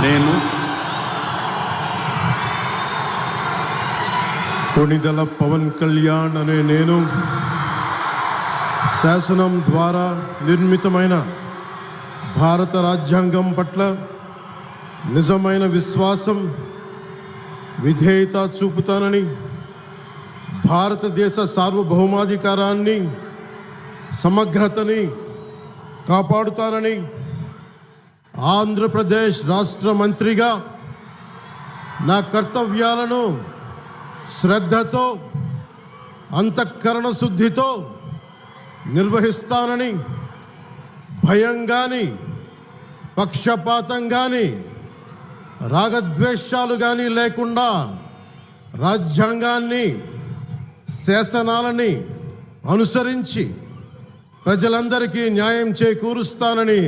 నేను కొణిదెల పవన్ కళ్యాణ్ అనే నేను శాసనం ద్వారా నిర్మితమైన భారత రాజ్యాంగం పట్ల నిజమైన విశ్వాసం, విధేయత చూపుతానని, భారతదేశ సార్వభౌమాధికారాన్ని, సమగ్రతని కాపాడుతానని, ఆంధ్రప్రదేశ్ రాష్ట్ర మంత్రిగా నా కర్తవ్యాలను శ్రద్ధతో, అంతఃకరణ శుద్ధితో నిర్వహిస్తానని, భయం కానీ, పక్షపాతం కానీ, రాగద్వేషాలు కానీ లేకుండా రాజ్యాంగాన్ని, శాసనాలని అనుసరించి ప్రజలందరికీ న్యాయం చేకూరుస్తానని